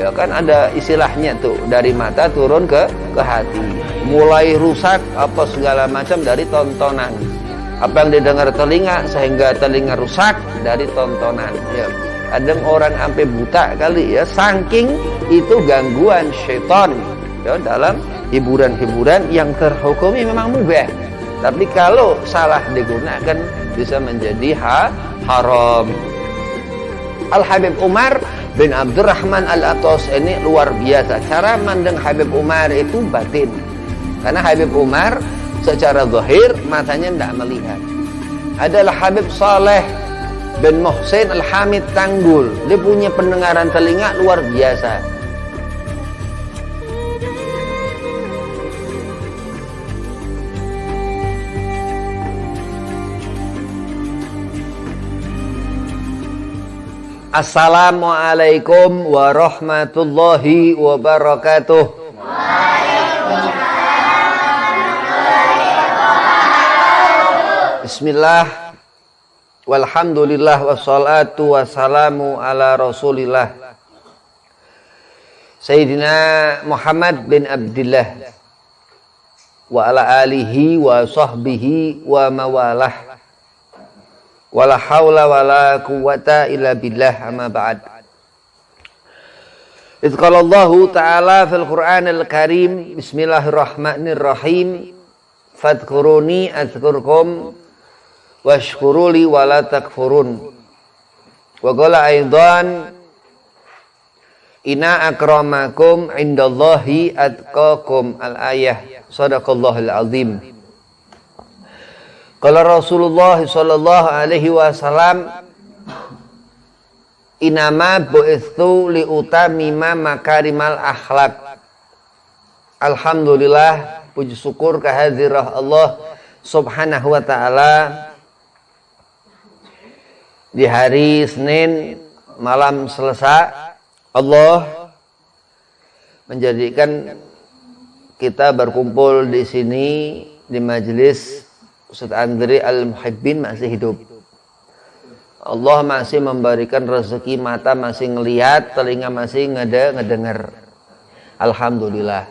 Ya kan ada istilahnya tuh, dari mata turun ke hati. Mulai rusak apa segala macam dari tontonan. Apa yang didengar telinga sehingga telinga rusak dari tontonan. Ya. Kadang orang sampai buta kali ya, saking itu gangguan syaitan ya dalam hiburan-hiburan yang terhukumi memang mubah. Tapi kalau salah digunakan bisa menjadi haram. Al-Habib Umar bin Abdurrahman Al-Atas ini luar biasa. Cara mandang Habib Umar itu batin. Karena Habib Umar secara zahir matanya tidak melihat. Adalah Habib Saleh bin Muhsin Al-Hamid Tanggul. Dia punya pendengaran telinga luar biasa. Assalamualaikum warahmatullahi wabarakatuh. Bismillah, walhamdulillah, wassalatu wassalamu ala rasulillah Sayyidina Muhammad bin Abdillah wa ala alihi wa sahbihi wa mawalah. Wala hawla wala quwwata illa billah, amma ba'd. Idz qala Allah Ta'ala fil Qur'anil Karim, bismillahirrahmanirrahim, fadhkuruni adzkurkum washkuruli wala takfurun. Wa qala aidan, inna akramakum indallahi atqakum. Al-ayah. Shadaqallahul azim. Qala Rasulullah sallallahu alaihi wasallam, inama bu'itsu liutamima makarimal akhlak. Alhamdulillah, puji syukur kehadirat Allah subhanahu wa ta'ala. Di hari Senin malam Selasa, Allah menjadikan kita berkumpul di sini di majelis Ustaz Andri Al-Muhibbin masih hidup. Allah masih memberikan rezeki, mata masih ngelihat, telinga masih ngedengar. Alhamdulillah.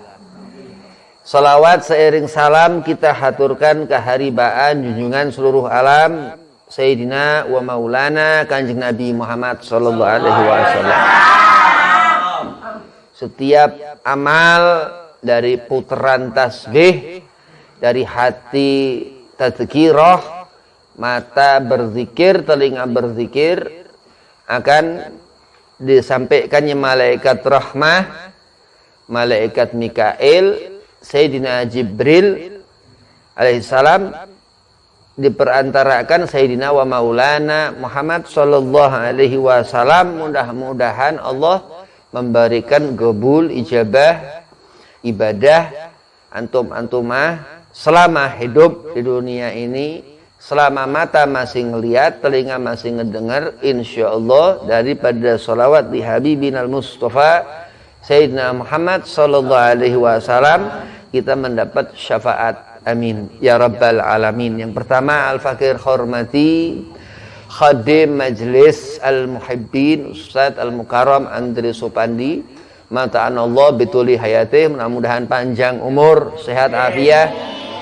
Salawat seiring salam kita haturkan keharibaan junjungan seluruh alam Sayyidina wa Maulana Kanjeng Nabi Muhammad sallallahu alaihi wasallam. Setiap amal dari putaran tasbih, dari hati tadzkirah, mata berzikir, telinga berzikir, akan disampaikannya malaikat rahmah, malaikat Mikail, Sayyidina Jibril alaihissalam, diperantarakan Sayyidina wa Maulana Muhammad sallallahu alaihi wasallam. Mudah-mudahan Allah memberikan qabul ijabah ibadah antum-antumah selama hidup di dunia ini, selama mata masih ngelihat, telinga masih ngedengar, insyaallah daripada salawat di Habibinal Mustafa Sayyidina Muhammad sallallahu alaihi wasallam kita mendapat syafaat. Amin ya rabbal alamin. Yang pertama, al-fakir hormati khadim Majlis Al-Muhibbin Ustaz Al-Mukarram Andri Supandi, mata'an Allah bituli hayatih, mudah-mudahan panjang umur, sehat afiat,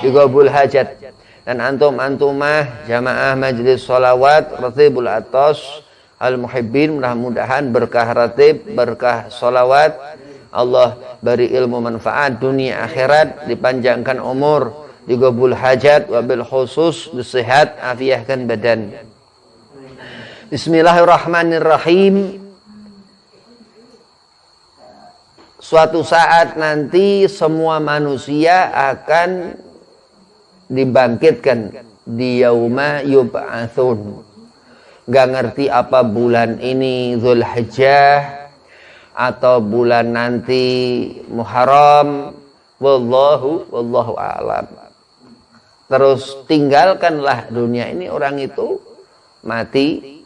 digabul hajat. Dan antum-antumah jamaah majlis sholawat Ratibul Atas Al-Muhibbin, mudah-mudahan berkah ratib, berkah sholawat, Allah beri ilmu manfaat dunia akhirat, dipanjangkan umur, digabul hajat, wabil khusus disehat afiahkan badan. Bismillahirrahmanirrahim. Suatu saat nanti semua manusia akan dibangkitkan di yauma yub'atsun. Gak ngerti apa bulan ini Zulhijjah atau bulan nanti Muharram, wallahu a'lam. Terus tinggalkanlah dunia ini, orang itu mati.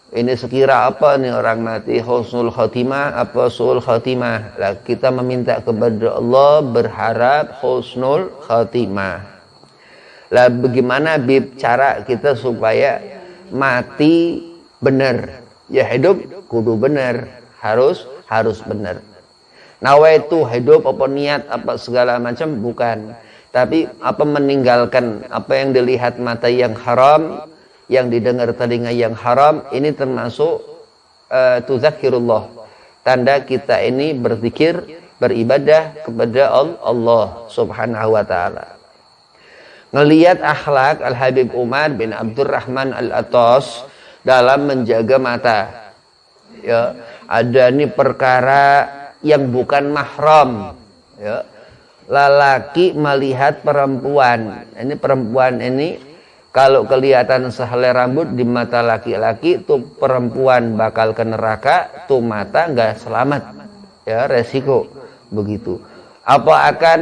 Ini sekira apa nih orang mati, husnul khatimah apa su'ul khatimah. Lah kita meminta kepada Allah berharap husnul khatimah. Lah bagaimana cara kita supaya mati benar? Ya hidup kudu benar. harus benar. Nawaitu hidup apa niat apa segala macam bukan, tapi apa meninggalkan apa yang dilihat mata yang haram, yang didengar telinga yang haram, ini termasuk tuzakirullah, tanda kita ini berzikir, beribadah kepada Allah Subhanahu wa taala. Ngelihat akhlak Al-Habib Umar bin Abdurrahman Al-Attas dalam menjaga mata. Ya, ada nih perkara yang bukan mahram, ya. Lelaki melihat perempuan. Ini perempuan ini kalau kelihatan sehelai rambut di mata laki-laki, tuh perempuan bakal ke neraka, tuh mata nggak selamat. Ya, resiko begitu. Apa akan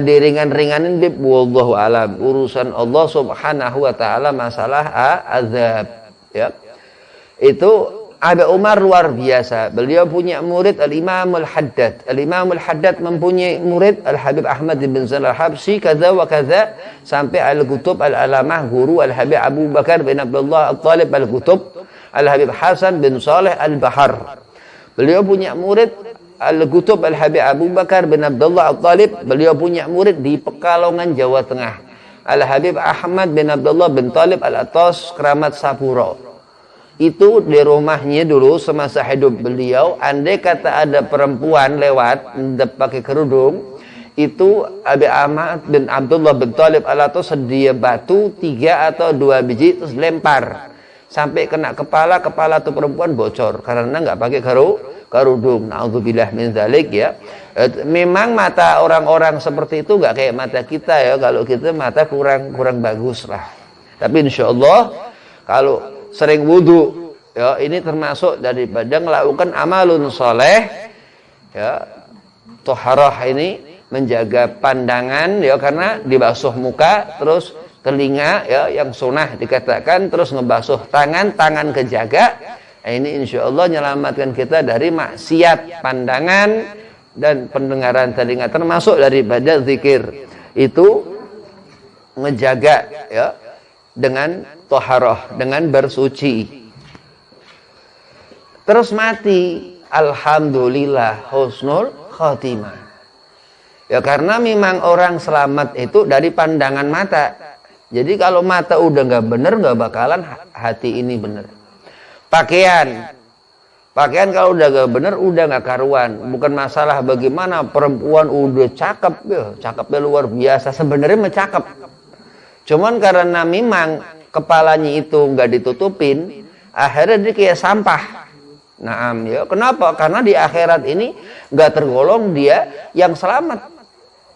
diringan-ringanin? Wallahu alam. Urusan Allah Subhanahu wa taala masalah azab, ya. Itu Habib Umar luar biasa. Beliau punya murid Al-Imam Al-Haddad. Al-Imam Al-Haddad mempunyai murid Al-Habib Ahmad bin Zain Al-Habsyi, kaza wa kaza, sampai Al-Qutub Al-Alamah, guru Al-Habib Abu Bakar bin Abdullah Al-Talib Al-Qutub, Al-Habib Hasan bin Saleh Al-Bahar. Beliau punya murid Al-Qutub Al-Habib Abu Bakar bin Abdullah Al-Talib. Beliau punya murid di Pekalongan, Jawa Tengah, Al-Habib Ahmad bin Abdullah bin Talib Al-Attas, Keramat Sapuro. Itu di rumahnya dulu semasa hidup beliau, andai kata ada perempuan lewat pakai kerudung, itu Abi Ahmad bin Abdullah bin Talib Al-Attas sedia batu 3 atau 2 biji terus lempar sampai kena kepala tuh perempuan bocor karena nggak pakai kerudung. Nauzubillah min dzalik, ya. Memang mata orang-orang seperti itu nggak kayak mata kita, ya. Kalau kita mata kurang bagus lah. Tapi insyaallah kalau sering wudu, ya, ini termasuk daripada melakukan amalun soleh, ya. Toharah ini menjaga pandangan, ya, karena dibasuh muka, terus telinga, ya, yang sunnah dikatakan, terus ngebasuh tangan kejaga. Ini insya Allah menyelamatkan kita dari maksiat pandangan dan pendengaran telinga, termasuk daripada zikir itu ngejaga, ya, dengan toharoh, dengan bersuci. Terus mati, alhamdulillah husnul khotimah. Ya, karena memang orang selamat itu dari pandangan mata. Jadi kalau mata udah nggak bener, nggak bakalan hati ini bener. Pakaian kalau udah nggak bener, udah nggak karuan. Bukan masalah bagaimana perempuan udah cakep, ya, cakepnya luar biasa. Sebenarnya mah cakep. Cuman karena memang kepalanya itu nggak ditutupin, akhirnya dia kayak sampah. Naam, ya. Kenapa? Karena di akhirat ini nggak tergolong dia yang selamat.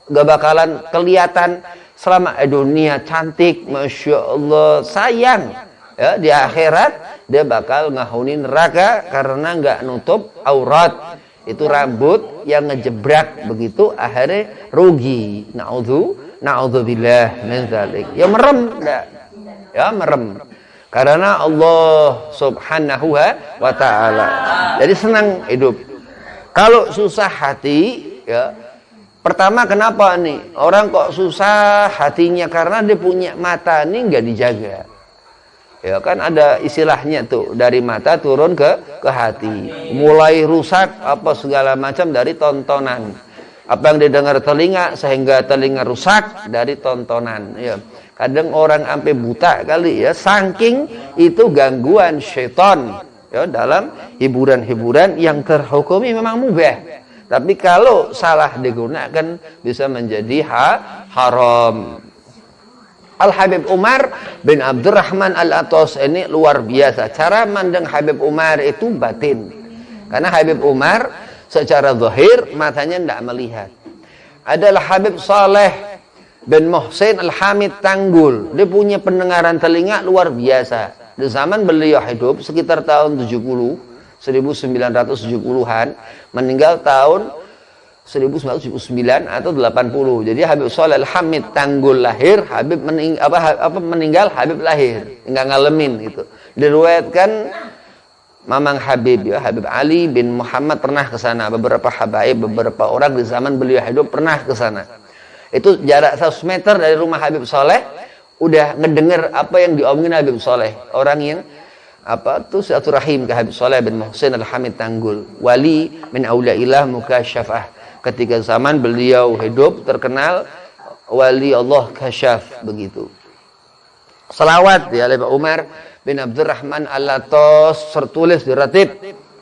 Nggak bakalan kelihatan selama dunia cantik, masya Allah, sayang. Ya, di akhirat dia bakal ngahuni neraka karena nggak nutup aurat. Itu rambut yang ngejebrak begitu, akhirnya rugi. Na'udzubillah min dzalik. Ya merem enggak? Ya merem. Karena Allah Subhanahu wa taala. Jadi senang hidup. Kalau susah hati, ya. Pertama kenapa nih? Orang kok susah hatinya karena dia punya mata nih enggak dijaga. Ya kan ada istilahnya tuh, dari mata turun ke hati. Mulai rusak apa segala macam dari tontonan. Apa yang didengar telinga sehingga telinga rusak dari tontonan, ya. Kadang orang sampai buta kali, ya, saking itu gangguan syaitan, ya, dalam hiburan-hiburan yang terhukumi memang mubah. Tapi kalau salah digunakan bisa menjadi haram. Al-Habib Umar bin Abdurrahman Al-Attas ini luar biasa. Cara mandang Habib Umar itu batin. Karena Habib Umar secara zahir matanya tidak melihat. Adalah Habib Saleh bin Muhsin Al-Hamid Tanggul. Dia punya pendengaran telinga luar biasa. Di zaman beliau hidup sekitar tahun 1970-an, meninggal tahun 1979 atau 80. Jadi Habib Saleh Al-Hamid Tanggul lahir, Habib meninggal, Habib lahir. Enggak ngalamin gitu. Diriwayatkan Mamang Habib, ya, Habib Ali bin Muhammad pernah ke sana. Beberapa habaib, beberapa orang di zaman beliau hidup pernah ke sana. Itu jarak 100 meter dari rumah Habib Saleh, udah ngedenger apa yang diomongin Habib Saleh. Orang yang apa tuh silaturahim ke Habib Saleh bin Muhsin Al-Hamid Tanggul, wali min auliyaillah mukasyafah. Ketika zaman beliau hidup terkenal wali Allah kasyaf begitu. Salawat ya oleh Pak Umar bin Abdurrahman Al-Latos tertulis di ratib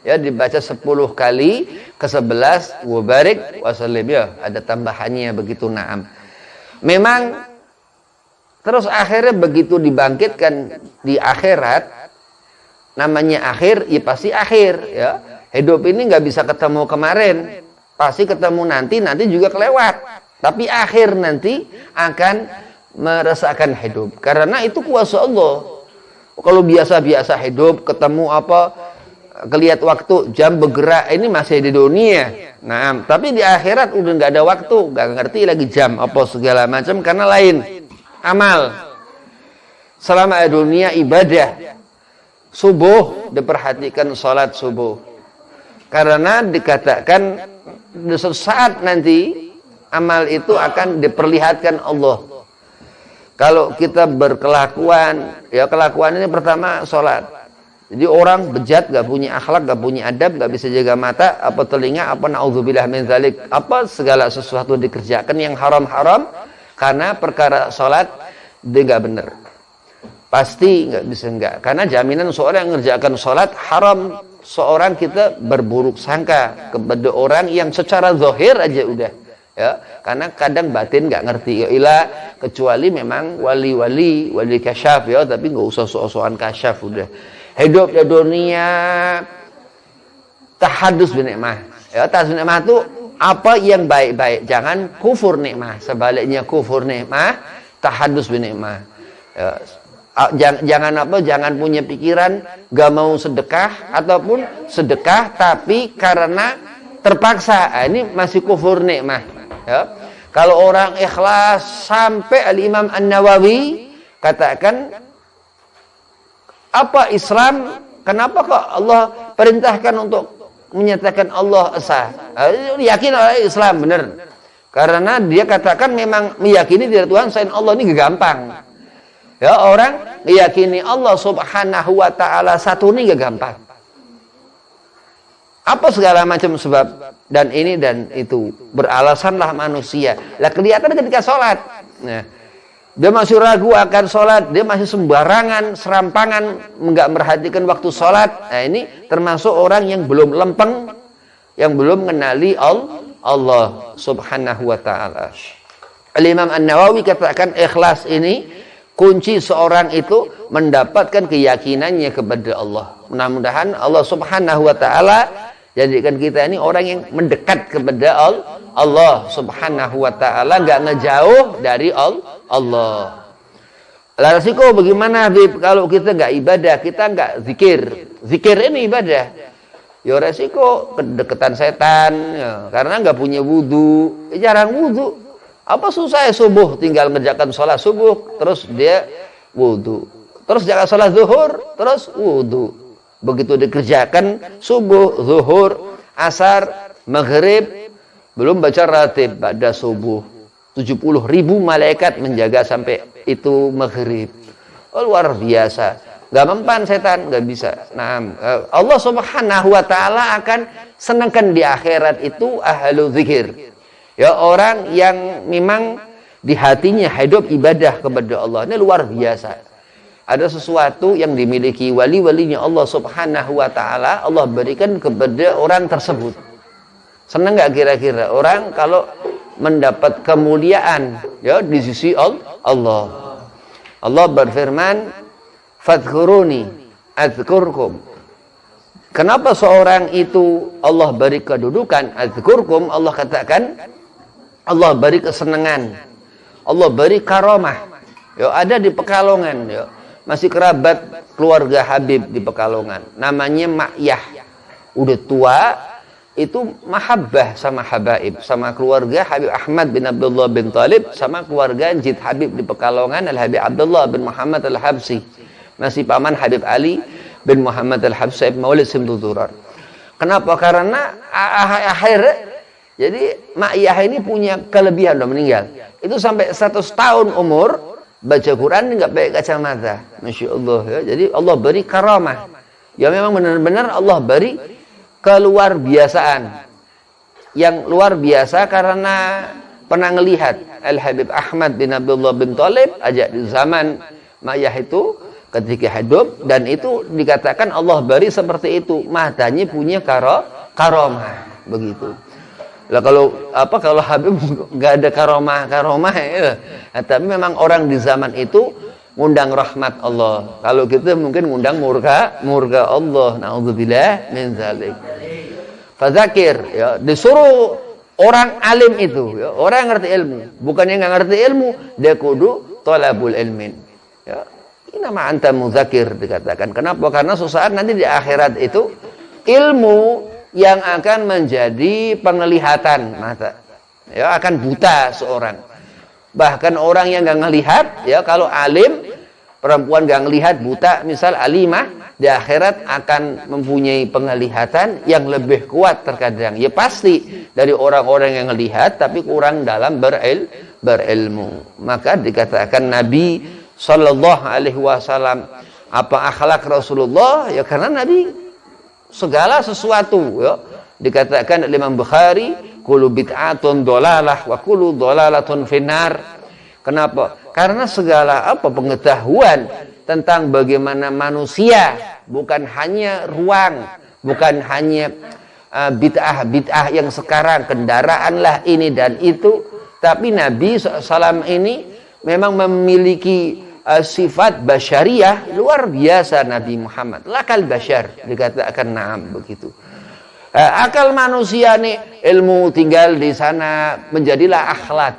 ya, dibaca 10 kali ke-11 wabarik wasallim ya, ada tambahannya begitu. Naam. Memang terus akhirnya begitu dibangkitkan di akhirat, namanya akhir, ya pasti akhir ya. Hidup ini nggak bisa ketemu kemarin, pasti ketemu nanti juga kelewat. Tapi akhir nanti akan merasakan hidup, karena itu kuasa Allah. Kalau biasa-biasa hidup, ketemu apa, kelihat waktu, jam bergerak, ini masih di dunia. Nah, tapi di akhirat udah nggak ada waktu, nggak ngerti lagi jam apa segala macam, karena lain amal. Selama dunia ibadah. Subuh diperhatikan sholat subuh, karena dikatakan di suatu saat nanti amal itu akan diperlihatkan Allah. Kalau kita berkelakuan, ya kelakuan ini pertama sholat. Jadi orang bejat, gak punya akhlak, gak punya adab, gak bisa jaga mata, apa telinga, apa na'udzubillah min dzalik, apa segala sesuatu dikerjakan yang haram-haram karena perkara sholat dia gak benar. Pasti nggak bisa enggak, karena jaminan seorang yang mengerjakan sholat haram. Seorang kita berburuk sangka kepada orang yang secara zahir aja udah ya, karena kadang batin nggak ngerti ya ilah, kecuali memang wali kasyaf ya, tapi nggak usah sok-sokan kasyaf. Udah hidup di dunia tahadus bi nikmah ya. Tahadus bi nikmah itu apa yang baik-baik, jangan kufur nikmah. Sebaliknya kufur nikmah, tahadus bi nikmah ya. Jangan punya pikiran gak mau sedekah, ataupun sedekah tapi karena terpaksa. Ini masih kufur nikmah ya. Kalau orang ikhlas, sampai Al-Imam An-Nawawi katakan, apa Islam, kenapa kok Allah perintahkan untuk menyatakan Allah esa? Yakin oleh Islam benar, karena dia katakan memang meyakini dari Tuhan selain Allah ini gampang. Ya, orang meyakini Allah Subhanahu wa taala satu ini gak gampang. Apa segala macam sebab dan ini dan itu, beralasanlah manusia. Lah kelihatan ketika sholat. Nah, dia masih ragu akan sholat, dia masih sembarangan, serampangan, enggak merhatikan waktu sholat. Nah, ini termasuk orang yang belum lempeng, yang belum mengenali Allah Subhanahu wa taala. Al-Imam An-Nawawi katakan ikhlas ini kunci seorang itu mendapatkan keyakinannya kepada Allah. Mudah-mudahan Allah Subhanahu wa taala jadikan kita ini orang yang mendekat kepada Allah Subhanahu wa taala, enggak ngejauh dari Allah. Lah resiko bagaimana Habib kalau kita enggak ibadah, kita enggak zikir. Zikir ini ibadah. Ya resiko kedekatan setan ya, karena enggak punya wudu, jarang wudu. Apa susah ya subuh, tinggal mengerjakan sholat subuh, terus dia wudu. Terus jangan sholat zuhur, terus wudu. Begitu dikerjakan subuh, zuhur, asar, maghrib, belum baca ratib pada subuh. 70.000 malaikat menjaga sampai itu maghrib. Oh, luar biasa. Gak mempan setan, gak bisa. Nah, Allah Subhanahu wa taala akan senangkan di akhirat itu ahlu zikir. Ya, orang yang memang di hatinya hidup ibadah kepada Allah. Ini luar biasa. Ada sesuatu yang dimiliki wali-walinya Allah Subhanahu wa taala, Allah berikan kepada orang tersebut. Senang enggak kira-kira orang kalau mendapat kemuliaan ya di sisi Allah. Allah berfirman, "Fadhkuruni adzkurkum." Kenapa seorang itu Allah beri kedudukan adzkurkum? Allah katakan Allah beri kesenangan, Allah beri karamah. Ya, ada di Pekalongan, ya, masih kerabat keluarga Habib di Pekalongan, namanya Ma'yah. Udah tua, itu mahabbah sama habaib, sama keluarga Habib Ahmad bin Abdullah bin Talib, sama keluarga Jid Habib di Pekalongan, Al-Habib Abdullah bin Muhammad Al-Habsi, masih paman Habib Ali bin Muhammad Al-Habsi Maulid Simtuturar. Kenapa? Karena akhir jadi Ma'yah ini punya kelebihan, udah meninggal. Itu sampai 100 tahun umur baca Quran nggak pakai kacamata, masya Allah ya. Jadi Allah beri karamah. Ya memang benar-benar Allah beri keluar biasaan. Yang luar biasa karena pernah ngelihat Al-Habib Ahmad bin Abdullah bin Thalib ajak di zaman Mayah itu ketika hidup, dan itu dikatakan Allah beri seperti itu, matanya punya karomah begitu. Lah kalau Habib nggak ada karomah ya. Nah, tapi memang orang di zaman itu ngundang rahmat Allah. Kalau kita mungkin ngundang murka Allah. Nauzubillah min dzalik. Fadzakir, ya, disuruh orang alim itu, ya, orang yang ngerti ilmu, bukan yang nggak ngerti ilmu, dia kudu thalabul ilmin. Ya, ini nama anta mudzakir dikatakan. Kenapa? Karena sesaat nanti di akhirat itu ilmu yang akan menjadi penglihatan mata, ya, akan buta seorang. Bahkan orang yang nggak ngelihat, ya, kalau alim, perempuan nggak ngelihat, buta, misal alimah, di akhirat akan mempunyai penglihatan yang lebih kuat terkadang. Ya pasti dari orang-orang yang ngelihat tapi kurang dalam berilmu. Maka dikatakan Nabi Sallallahu Alaihi Wasallam, apa akhlak Rasulullah? Ya karena Nabi segala sesuatu, ya, dikatakan Imam Bukhari, kullu bid'atun dhalalah wa kullu dhalalatun finnar. Kenapa? Karena segala pengetahuan tentang bagaimana manusia, bukan hanya ruang, bukan hanya bid'ah yang sekarang, kendaraan lah ini dan itu, tapi Nabi SAW ini memang memiliki sifat basyariah luar biasa. Nabi Muhammad lakal basyar, dikatakan na'am begitu. Akal manusia nih, ilmu tinggal di sana, menjadilah akhlak.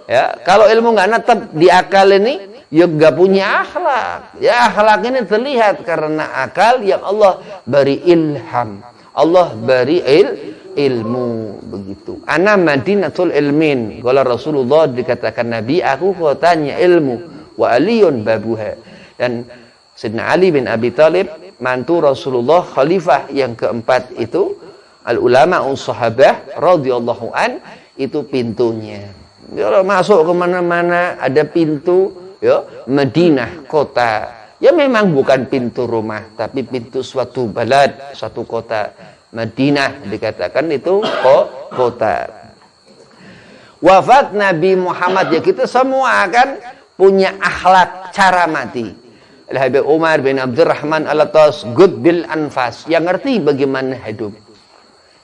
Ya, kalau ilmu nggak netap di akal ini, ya nggak punya akhlak. Ya akhlak ini terlihat karena akal yang Allah beri ilham, Allah beri ilmu begitu. Ana madinatul ilmin. Kalau Rasulullah dikatakan Nabi, aku kotanya ilmu, wa aliyun babuha. Dan Sayyidina Ali bin Abi Thalib, mantu Rasulullah, khalifah yang keempat itu, al ulama sahabah radhiyallahu an, itu pintunya. Kalau masuk kemana-mana ada pintu, ya, Madinah kota, ya memang bukan pintu rumah tapi pintu suatu balad, suatu kota. Madinah dikatakan itu kota. Wafat Nabi Muhammad, ya kita semua akan punya akhlak cara mati. Al-Habib Umar bin Abdurrahman Al-Attas, good bil anfas, yang ngerti bagaimana hidup.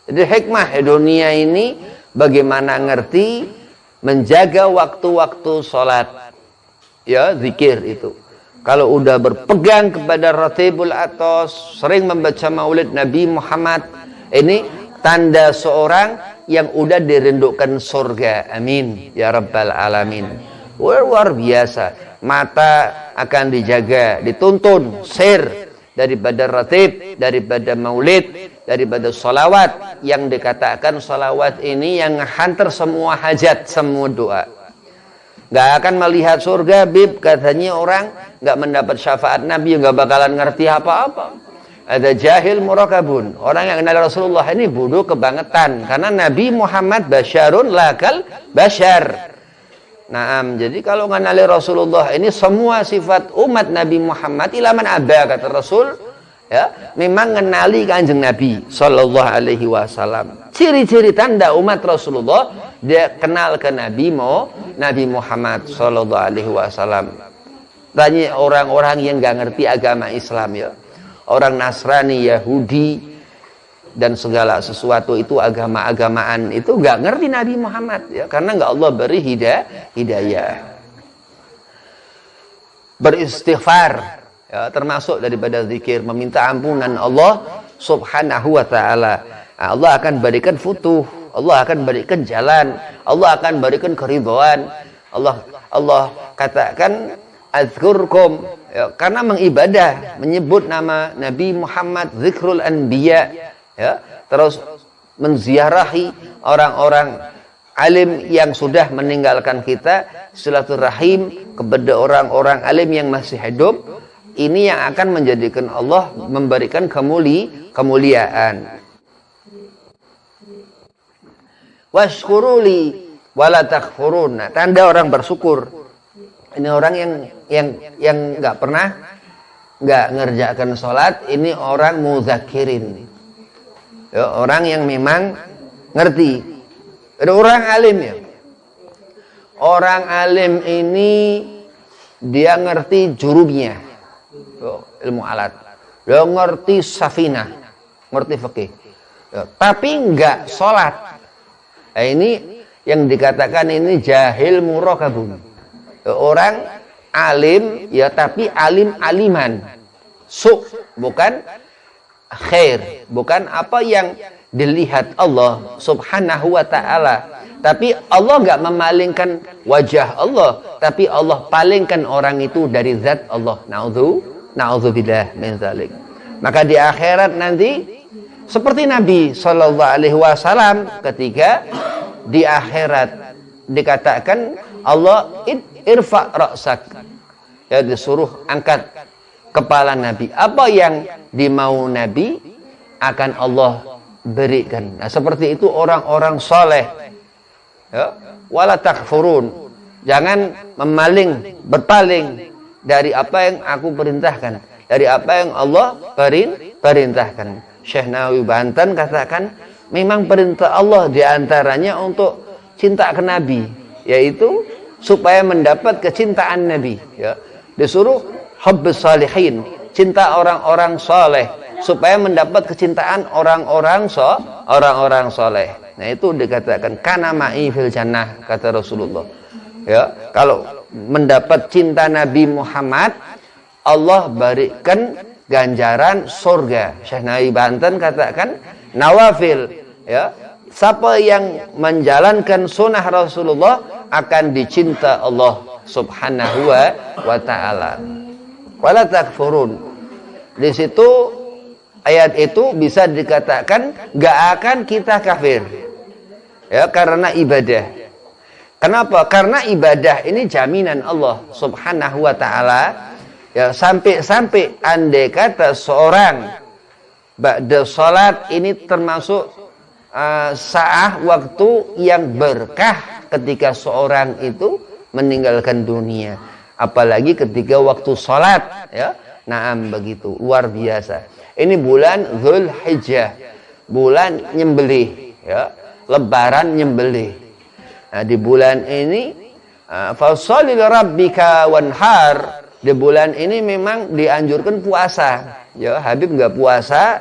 Jadi hikmah dunia ini bagaimana ngerti menjaga waktu-waktu sholat, ya, zikir itu. Kalau udah berpegang kepada Ratibul Atos, sering membaca maulid Nabi Muhammad, ini tanda seorang yang udah dirindukan surga. Amin ya rabbal alamin. Luar biasa. Mata akan dijaga, dituntun, sir daripada ratib, daripada maulid, daripada salawat, yang dikatakan salawat ini yang hantar semua hajat, semua doa. Gak akan melihat surga, bib, katanya orang gak mendapat syafaat Nabi, gak bakalan ngerti apa-apa. Ada jahil murakabun, orang yang kenal Rasulullah ini bodoh kebangetan, karena Nabi Muhammad basyarun lakal basyar. Naam, jadi kalau mengenali Rasulullah ini semua sifat umat Nabi Muhammad ilaman abba, kata Rasul, ya, memang mengenali Kanjeng Nabi sallallahu alaihi wasallam. Ciri-ciri tanda umat Rasulullah, dia kenal ke Nabi Muhammad sallallahu alaihi wasallam. Tanya orang-orang yang enggak ngerti agama Islam, ya. Orang Nasrani, Yahudi dan segala sesuatu itu agama-agamaan itu enggak ngerti Nabi Muhammad, ya, karena enggak Allah beri hidayah. Beristighfar, ya, termasuk daripada zikir, meminta ampunan Allah subhanahu wa ta'ala. Allah akan berikan futuh, Allah akan berikan jalan, Allah akan berikan keridhaan. Allah katakan azkurkum, ya, karena mengibadah, menyebut nama Nabi Muhammad, zikrul anbiya, ya, terus menziarahi orang-orang alim yang sudah meninggalkan kita, silaturahim kepada orang-orang alim yang masih hidup. Ini yang akan menjadikan Allah memberikan kemuliaan. Washkuruli wala takfurun. Tanda orang bersyukur. Ini orang yang nggak pernah nggak ngerjakan sholat, ini orang muzakirin. Ya, orang yang memang ngerti. Ada orang alim ya. Orang alim ini dia ngerti jurumnya, ilmu alat. Dia ngerti safinah, ngerti fikih. Ya, tapi nggak sholat. Nah, ini yang dikatakan ini jahil murakabun. Ya, orang alim ya tapi alim-aliman. Bukan khair, bukan apa yang dilihat Allah Subhanahu wa ta'ala. Tapi Allah nggak memalingkan wajah Allah, tapi Allah palingkan orang itu dari zat Allah. Na'udzubillah min dzalik. Maka di akhirat nanti seperti Nabi sallallahu alaihi wasallam ketika di akhirat dikatakan Allah irfa ra'sak. Ya, disuruh angkat kepala Nabi. Apa yang dimau Nabi akan Allah berikan. Nah, seperti itu orang-orang soleh. Ya, wala takfurun. Jangan berpaling dari apa yang aku perintahkan, dari apa yang Allah perintahkan. Syekh Nawawi Banten katakan, memang perintah Allah diantaranya untuk cinta ke Nabi, yaitu supaya mendapat kecintaan Nabi. Ya, disuruh hubbus salihin, cinta orang-orang soleh, supaya mendapat kecintaan orang-orang soleh. Nah, itu dikatakan kana ma'i fil jannah, kata Rasulullah. Ya, kalau mendapat cinta Nabi Muhammad, Allah berikan ganjaran surga. Syekh Nawawi Banten katakan nawafil, ya, siapa yang menjalankan sunnah Rasulullah akan dicinta Allah Subhanahu wa ta'ala. Wala takfurun. Di situ ayat itu bisa dikatakan gak akan kita kafir. Ya, karena ibadah. Kenapa? Karena ibadah ini jaminan Allah Subhanahu wa ta'ala. Ya, sampai andai kata seorang ba'da salat ini termasuk saat waktu yang berkah ketika seorang itu meninggalkan dunia. Apalagi ketika waktu salat, ya. Naam, begitu luar biasa. Ini bulan Dzulhijjah, bulan nyembelih, ya. Lebaran nyembelih. Nah, di bulan ini fasholli lirabbika wanhar. Di bulan ini memang dianjurkan puasa. Ya, Habib nggak puasa,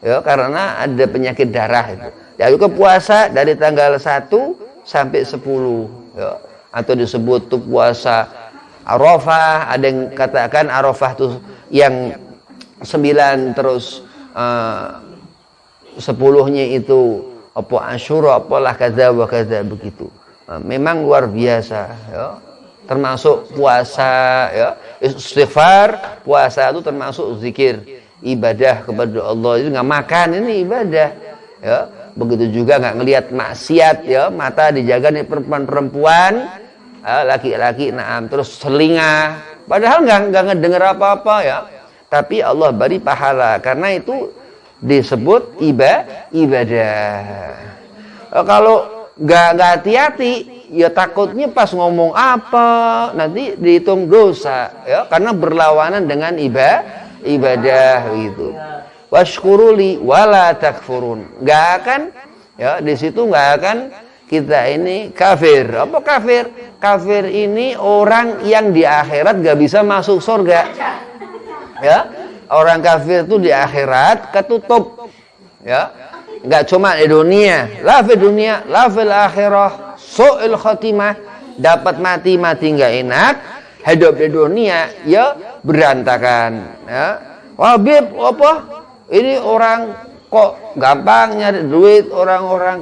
ya, karena ada penyakit darah itu. Ya, juga puasa dari tanggal 1 sampai 10, ya. Atau disebut tuh puasa Arafah. Ada yang katakan Arafah tuh yang 9 terus 10-nya itu apa Asyura, apalah kaza wa kaza begitu. Memang luar biasa, ya. Termasuk puasa, ya, istighfar. Puasa itu termasuk zikir, ibadah kepada Allah. Itu nggak makan, ini ibadah, ya. Begitu juga nggak ngelihat maksiat, ya, mata dijaga nih perempuan, laki-laki, naam, terus selingah, padahal nggak ngedenger apa-apa, ya, tapi Allah beri pahala karena itu disebut ibadah. Kalau nggak hati-hati, ya takutnya pas ngomong apa nanti dihitung dosa, ya, karena berlawanan dengan ibadah gitu. Washkuruli wala takfurun. Nggak akan, ya, di situ nggak akan kita ini kafir. Apa kafir? Kafir ini orang yang di akhirat nggak bisa masuk surga, ya. Orang kafir itu di akhirat ketutup, ya. Nggak cuma di dunia, la fi dunia, la fil akhirah, su'il khatimah, dapat mati nggak enak, hidup di dunia ya berantakan, ya. Habib apa? Ini orang kok gampang nyari duit, orang-orang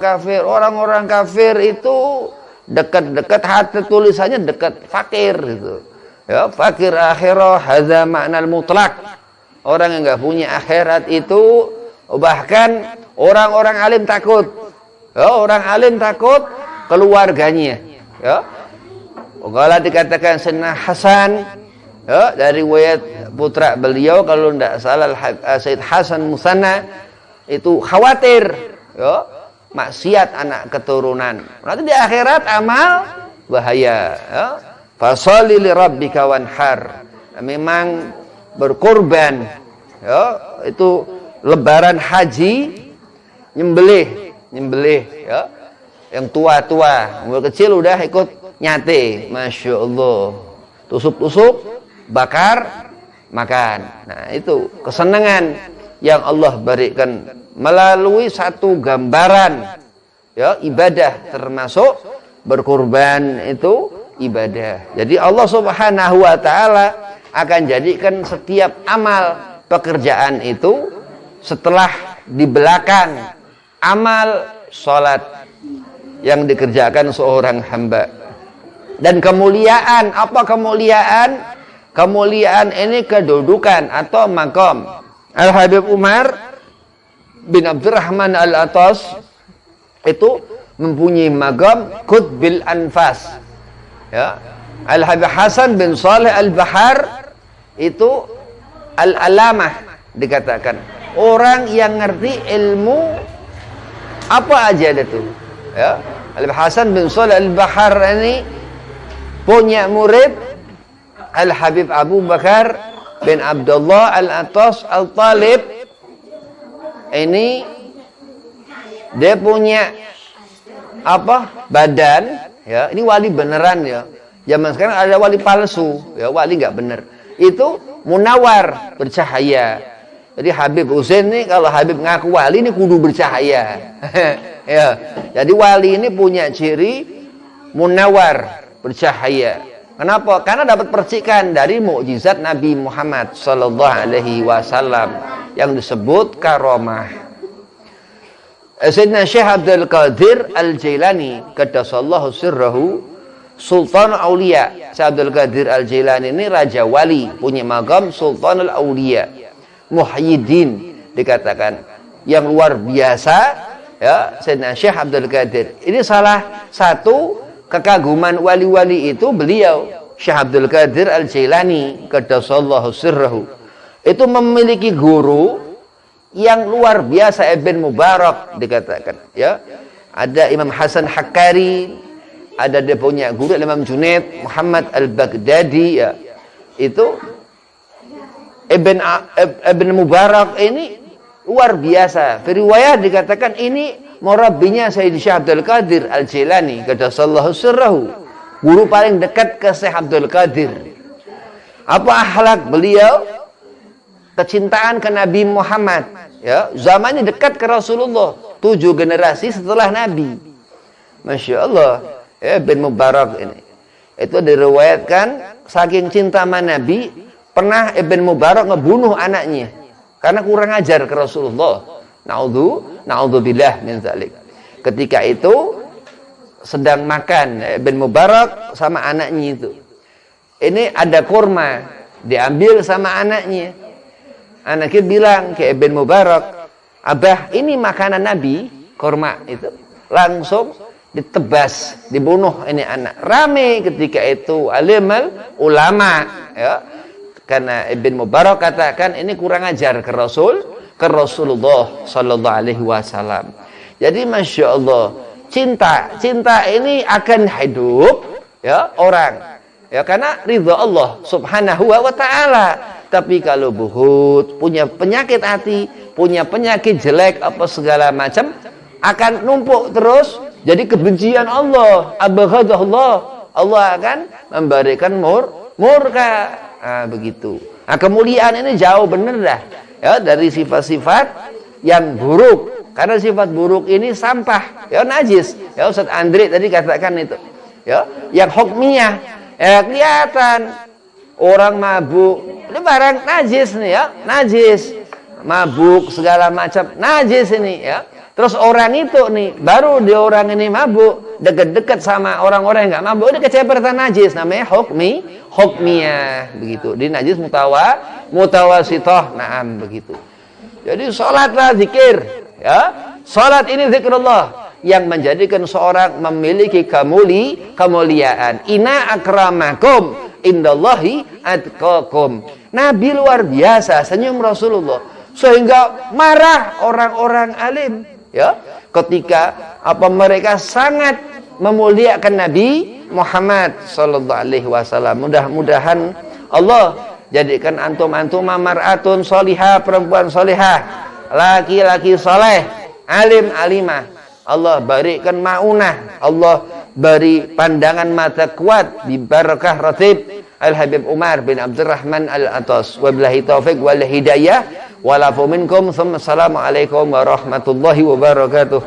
kafir itu dekat-dekat hati tulisannya dekat fakir gitu. Ya, fakir akhirah hadza ma'nal mutlaq. Orang yang nggak punya akhirat itu, bahkan orang-orang alim takut. Ya, orang alim takut keluarganya. Ya. Kalau dikatakan Sayyidina Hasan, ya, dari riwayat putra beliau kalau tidak salah Sayyid Hasan Musanna itu khawatir, ya, maksiat anak keturunan. Nanti di akhirat amal bahaya. Ya. Fasholli lirabbika wanhar. Memang berkorban. Ya, itu lebaran haji nyembelih ya. Yang tua-tua, umur kecil udah ikut nyate, Masya Allah. Tusuk-tusuk, bakar, makan. Nah, itu kesenangan yang Allah berikan melalui satu gambaran ya, ibadah, termasuk berkorban itu ibadah. Jadi Allah Subhanahu wa taala akan jadikan setiap amal pekerjaan itu setelah di belakang amal salat yang dikerjakan seorang hamba. Dan kemuliaan, apa kemuliaan? Kemuliaan ini kedudukan atau maqam. Al-Habib Umar bin Abdurrahman Al-Atas itu mempunyai maqam Qutbil Anfas. Ya. Al-Habib Hasan bin Saleh Al-Bahar itu Al-Alamah dikatakan. Orang yang ngerti ilmu apa aja itu. Ya. Al-Habib Hasan bin Saleh Al-Bahar ini punya murid Al-Habib Abu Bakar bin Abdullah Al-Atas Al-Talib. Ini dia punya apa? Badan ya. Ini wali beneran ya. Zaman sekarang ada wali palsu ya, wali nggak bener. Itu munawar, bercahaya. Jadi Habib Husain nih, kalau Habib ngaku wali ini kudu bercahaya. Ya. Jadi wali ini punya ciri munawar, bercahaya. Kenapa? Karena dapat percikan dari mukjizat Nabi Muhammad sallallahu alaihi wasallam yang disebut karamah. Sayyidina Syekh Abdul Qadir Al-Jailani qaddasallahu sirrahu, Sultan Aulia. Syekh Abdul Qadir Al-Jailani ini raja wali, punya maqam Sultanul Aulia. Muhyiddin dikatakan, yang luar biasa ya, Sayyidina Syekh Abdul Qadir. Ini salah satu kekaguman wali-wali itu beliau, Syekh Abdul Qadir Al-Jailani qaddasallahu sirrahu. Itu memiliki guru yang luar biasa, Ibn Mubarak dikatakan ya. Ada Imam Hasan Haqqari, ada dia punya guru Imam Junaid Muhammad Al-Baghdadi ya. Itu Ibn Mubarak ini luar biasa. Riwayat dikatakan ini murabbinya Sayyid Syekh Abdul Qadir Al-Jailani qaddasallahu sirrahu, guru paling dekat ke Syekh Abdul Qadir. Apa akhlak beliau? Kecintaan ke Nabi Muhammad ya, zamannya dekat ke Rasulullah, 7 generasi setelah Nabi. Masya Allah ya, Ibn Mubarak ini itu diriwayatkan saking cinta sama Nabi, pernah Ibn Mubarak ngebunuh anaknya karena kurang ajar ke Rasulullah. Na'udzubillah min dzalik. Ketika itu sedang makan Ibn Mubarak sama anaknya itu. Ini ada kurma, diambil sama anaknya. Anaknya bilang ke Ibn Mubarak, "Abah, ini makanan Nabi, kurma itu." Langsung ditebas, dibunuh ini anak. Rame ketika itu alimul ulama ya. Karena Ibn Mubarak katakan ini kurang ajar ke Rasulullah sallallahu alaihi wasallam. Jadi Masya Allah, cinta ini akan hidup ya orang ya, karena ridha Allah subhanahu wa ta'ala. Tapi kalau buhut, punya penyakit hati, punya penyakit jelek apa segala macam, akan numpuk terus jadi kebencian Allah, abghadallah. Allah akan memberikan murka. Nah, begitu. Nah, kemuliaan ini jauh bener dah ya dari sifat-sifat yang buruk. Karena sifat buruk ini sampah, ya najis. Ya Ustaz Andri tadi katakan itu. Ya, yang hukmiyah ya kelihatan orang mabuk, ini barang najis nih ya, najis. Mabuk segala macam najis ini ya. Terus orang itu nih, baru dia orang ini mabuk, dekat-dekat sama orang-orang yang enggak mabuk, udah kecepertan najis, namanya hukmiyah begitu. Di najis mutawasithah, naam begitu. Jadi salatlah zikir ya. Salat ini zikrullah yang menjadikan seorang memiliki kemuliaan. Inna akramakum indallahi atqakum. Nabi luar biasa senyum Rasulullah sehingga marah orang-orang alim ya, ketika mereka sangat memuliakan Nabi Muhammad sallallahu alaihi wasallam. Mudah-mudahan Allah Jadikan antum-antum mar'atun solihah, perempuan solihah, laki-laki soleh, alim alimah. Allah berikan maunah, Allah beri pandangan mata kuat di barakah Ratib Al-Habib Umar bin Abdurrahman Al-Atas. Wabillahi taufiq wal hidayah. Walafu minkum. Assalamualaikum warahmatullahi wabarakatuh.